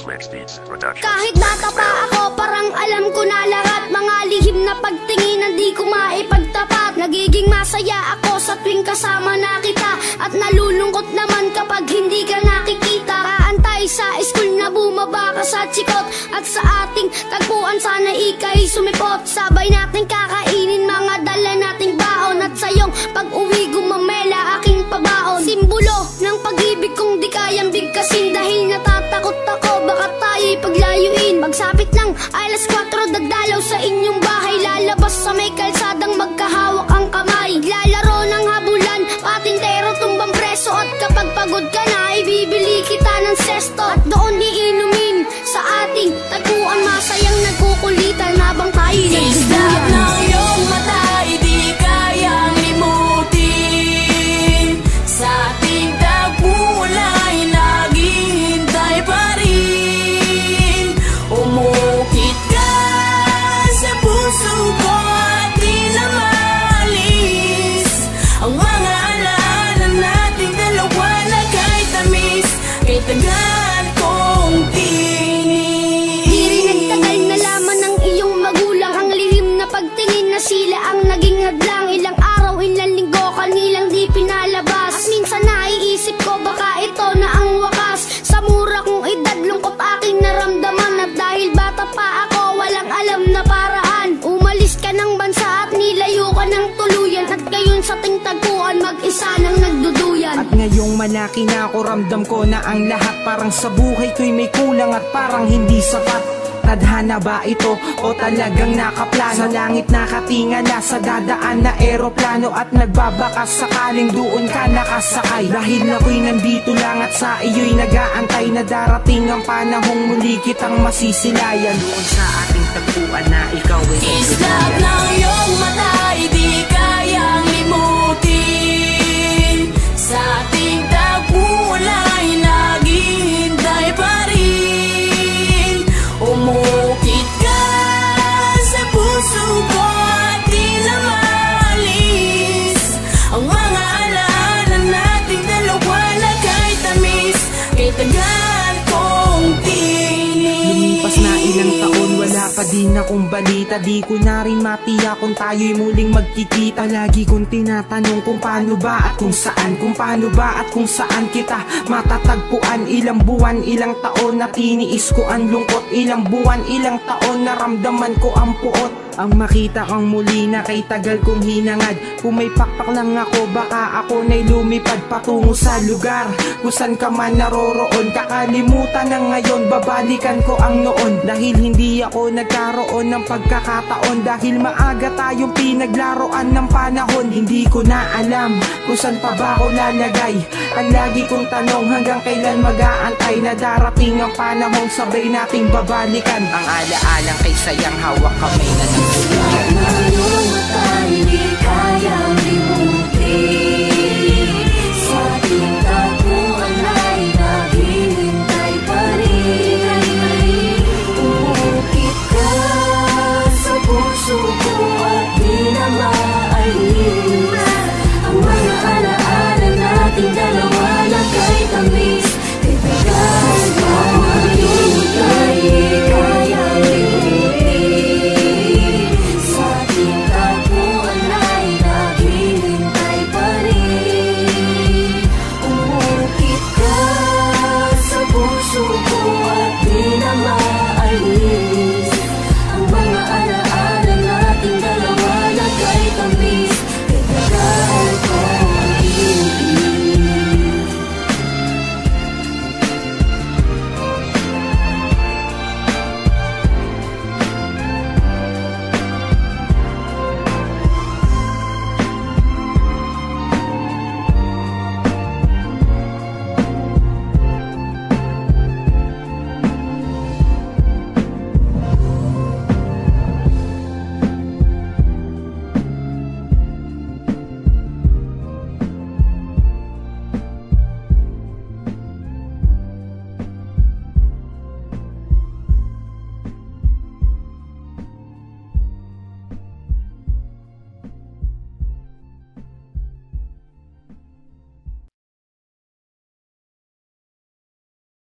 Kahit bata pa ako, parang alam ko na lahat. Mga lihim na pagtingin, di ko maipagtapat. Nagiging masaya ako sa tuwing kasama na kita, at nalulungkot naman kapag hindi ka nakikita. Kaantay sa school na bumaba ka sa chikot, at sa ating tagpuan sana ika'y sumipot. Sabay natin kakainin mga dala nating baon, at sa iyong pag-uwi gumamela aking pabaon. Simbolo ng pag-ibig kong di kayang bigkasin, dahil natatakot ako baka tayo'y paglayuin. Magsapit ng alas 4, dadalaw sa inyong bahay, lalabas sa may kalsadang magkahawak ang kamay. Lalaro ng habulan, patintero tumbang preso, at kapag pagod ka na ibibili kita ng sesto. At doon iinumin sa ating tagpuan, masayang nagkukulitan habang tayo'y nagduduyan. ng iyong mata ay di kayang limutin, sa ating tagpuan ay naghihintay pa rin. Umukit ka sa puso ko at di na maalis ang mga alaala nating dalawa na kahit tamis, kahit tagal kong tinis. Di rin nagtagal na laman ng iyong magulang, ang lihim na pagtingin na sila ang naging hadlang. Ilang araw, ilang linggo, kanilang di pinalabas, at minsan naiisip ko baka ito na ang wakas. Sa mura kong edad, lungkot aking naramdaman, at dahil bata pa ako, walang alam na paraan. Umalis ka ng bansa at nilayo ka ng tuluyan, at ngayon sa ting tagpuan mag-isa nang nagduduyan. At ngayong malaki na ako, ramdam ko na ang lahat parang sa buhay ko'y may kulang at parang hindi sapat. Tadhana ba ito o talagang nakaplano? Sa langit nakatingala sa dadaan na eroplano, at nagbabakas sakaling doon ka nakasakay. Dahil ako'y nandito lang at sa iyo'y nag-aantay na darating ang panahong muli kitang masisilayan. Doon sa ating tagpuan na ikaw ay Islap ng iyong mata ay di kayang limutin, sa ating tagpuan ay naghihintay pa rin. Umukit ka sa puso ko at di na maalis ang mga alaala nating dalawa na kahit tamis, kahit tagal kong tinis. Lumipas na ilang taon, wala pa din akong balita. Di ko na rin matiyak kung tayo'y muling magkikita. Lagi kong tinatanong kung paano ba at kung saan, kung paano ba at kung saan kita matatagpuan. Ilang buwan, ilang taon na tiniis ko ang lungkot, ilang buwan, ilang taon naramdaman ko ang puot. Ang makita kang muli na kay tagal kong hinangad, kung may pakpak lang ako baka ako na'y lumipad patungo sa lugar kung saan ka man naroroon. Kakalimutan na ngayon, babalikan ko ang noon, dahil hindi ako nagkaroon ng pagkakataon, dahil maaga tayong pinaglaruan ng panahon. Hindi ko na alam kung saan pa ba ako lalagay. Ang lagi kong tanong, hanggang kailan mag-aantay na darating ang panahong sabay nating babalikan ang alaalang kay sayang hawak kamay na nagsusuyan.